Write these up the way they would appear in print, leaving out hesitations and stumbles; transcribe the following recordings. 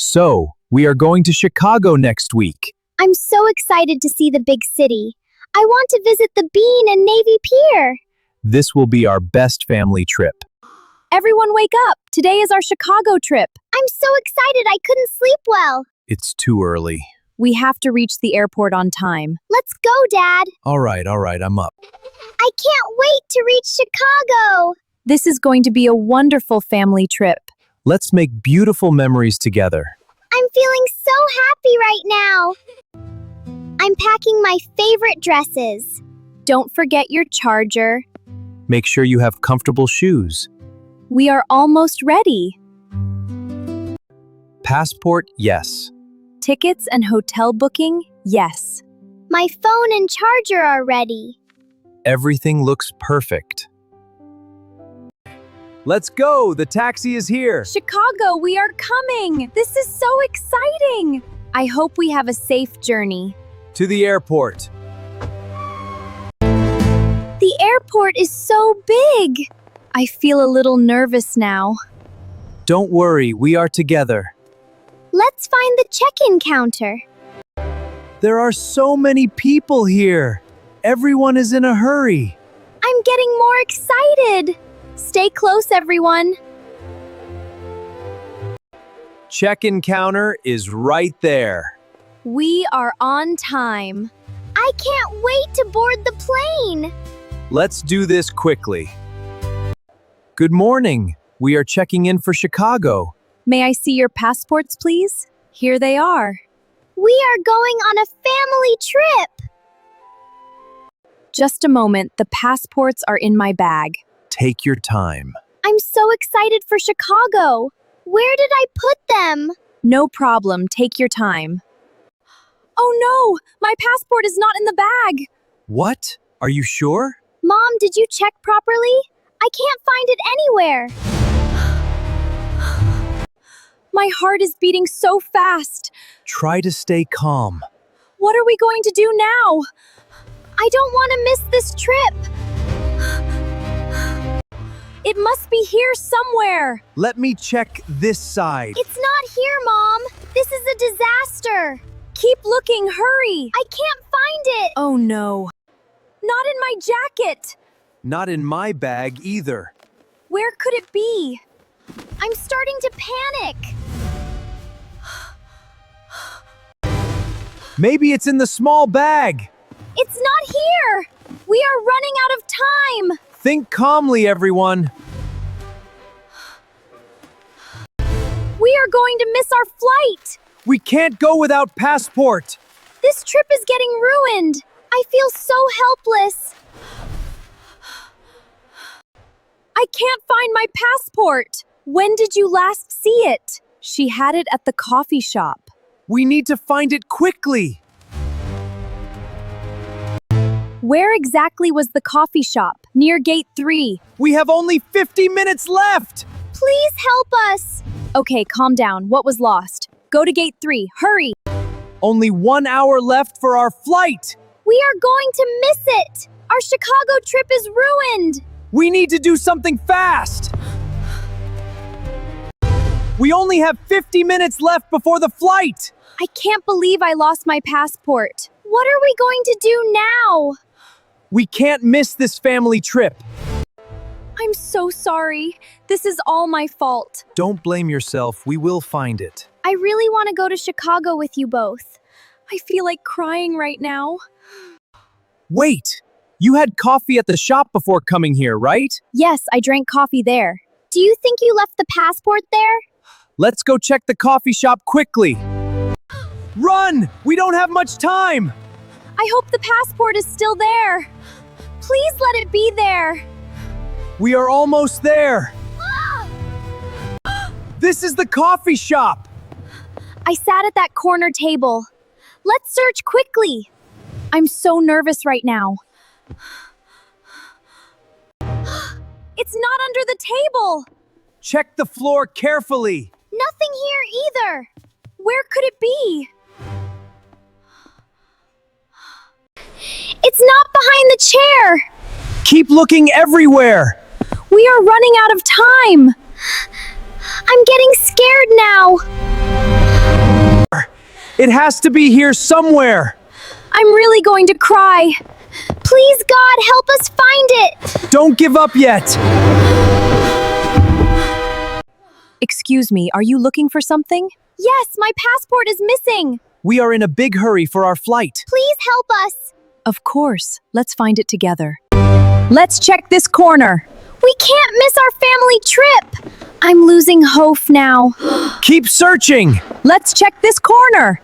So, we are going to Chicago next week. I'm so excited to see the big city. I want to visit the Bean and Navy Pier. This will be our best family trip. Everyone wake up! Today is our Chicago trip. I'm so excited I couldn't sleep well. It's too early. We have to reach the airport on time. Let's go, Dad. All right, I'm up. I can't wait to reach Chicago. This is going to be a wonderful family trip. Let's make beautiful memories together. I'm feeling so happy right now. I'm packing my favorite dresses. Don't forget your charger. Make sure you have comfortable shoes. We are almost ready. Passport, yes. Tickets and hotel booking, yes. My phone and charger are ready. Everything looks perfect. Let's go! The taxi is here! Chicago, we are coming! This is so exciting! I hope we have a safe journey. To the airport. The airport is so big! I feel a little nervous now. Don't worry, we are together. Let's find the check-in counter. There are so many people here. Everyone is in a hurry. I'm getting more excited. Stay close, everyone. Check-in counter is right there. We are on time. I can't wait to board the plane. Let's do this quickly. Good morning. We are checking in for Chicago. May I see your passports, please? Here they are. We are going on a family trip. Just a moment, the passports are in my bag. Take your time. I'm so excited for Chicago. Where did I put them? No problem, take your time. Oh no, my passport is not in the bag. What? Are you sure? Mom, did you check properly? I can't find it anywhere. My heart is beating so fast. Try to stay calm. What are we going to do now? I don't want to miss this trip. It must be here somewhere. Let me check this side. It's not here, Mom. This is a disaster. Keep looking, hurry. I can't find it. Oh no. Not in my jacket. Not in my bag either. Where could it be? I'm starting to panic. Maybe it's in the small bag. It's not here. We are running out of time. Think calmly, everyone. We are going to miss our flight. We can't go without passport. This trip is getting ruined. I feel so helpless. I can't find my passport. When did you last see it? She had it at the coffee shop. We need to find it quickly. Where exactly was the coffee shop? Near gate 3. We have only 50 minutes left. Please help us. Okay, calm down. What was lost? Go to gate 3. Hurry. Only 1 hour left for our flight. We are going to miss it. Our Chicago trip is ruined. We need to do something fast. We only have 50 minutes left before the flight. I can't believe I lost my passport. What are we going to do now? We can't miss this family trip. I'm so sorry. This is all my fault. Don't blame yourself. We will find it. I really want to go to Chicago with you both. I feel like crying right now. Wait! You had coffee at the shop before coming here, right? Yes, I drank coffee there. Do you think you left the passport there? Let's go check the coffee shop quickly. Run! We don't have much time! I hope the passport is still there. Please let it be there. We are almost there. This is the coffee shop. I sat at that corner table. Let's search quickly. I'm so nervous right now. It's not under the table. Check the floor carefully. Nothing here either. Where could it be? It's not behind the chair. Keep looking everywhere. We are running out of time. I'm getting scared now. It has to be here somewhere. I'm really going to cry. Please, God, help us find it. Don't give up yet. Excuse me, are you looking for something? Yes, my passport is missing. We are in a big hurry for our flight. Please help us. Of course, let's find it together. Let's check this corner. We can't miss our family trip. I'm losing hope now. Keep searching. Let's check this corner.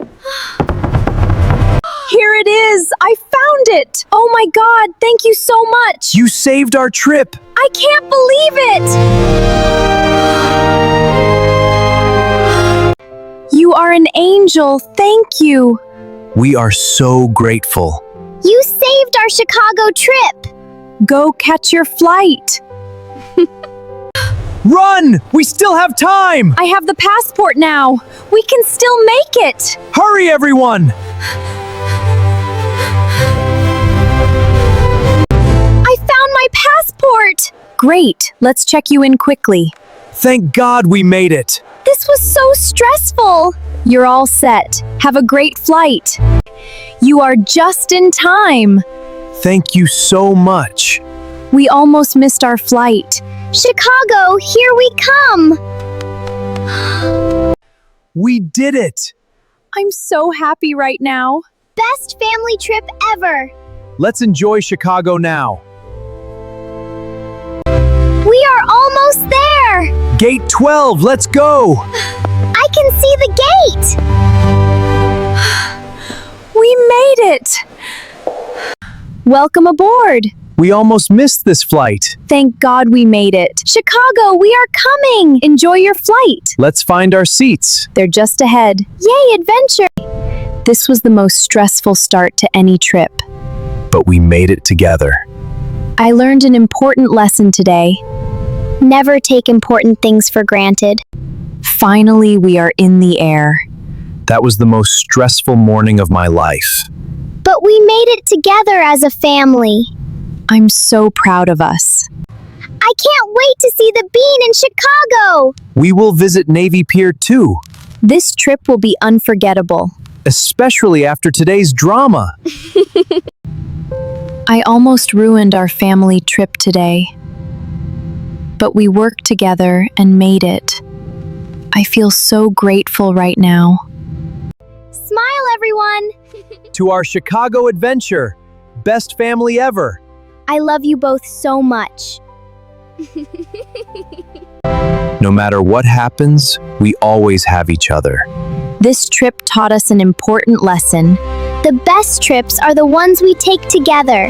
Here it is. I found it. Oh my God, thank you so much. You saved our trip. I can't believe it. You are an angel. Thank you. We are so grateful. You saved our Chicago trip. Go catch your flight. Run! We still have time! I have the passport now. We can still make it. Hurry, everyone! I found my passport. Great. Let's check you in quickly. Thank God we made it. This was so stressful. You're all set. Have a great flight. You are just in time. Thank you so much. We almost missed our flight. Chicago, here we come. We did it. I'm so happy right now. Best family trip ever. Let's enjoy Chicago now. We are almost there. Gate 12, let's go. I can see the gate. We made it. Welcome aboard. We almost missed this flight. Thank God we made it. Chicago, we are coming. Enjoy your flight. Let's find our seats. They're just ahead. Yay, adventure. This was the most stressful start to any trip. But we made it together. I learned an important lesson today. Never take important things for granted. Finally, we are in the air. That was the most stressful morning of my life. But we made it together as a family. I'm so proud of us. I can't wait to see the bean in Chicago. We will visit Navy Pier 2, This trip will be unforgettable. especially after today's drama. I almost ruined our family trip today. But we worked together and made it. I feel so grateful right now. Smile, everyone. To our Chicago adventure. Best family ever. I love you both so much. No matter what happens, we always have each other. This trip taught us an important lesson. The best trips are the ones we take together.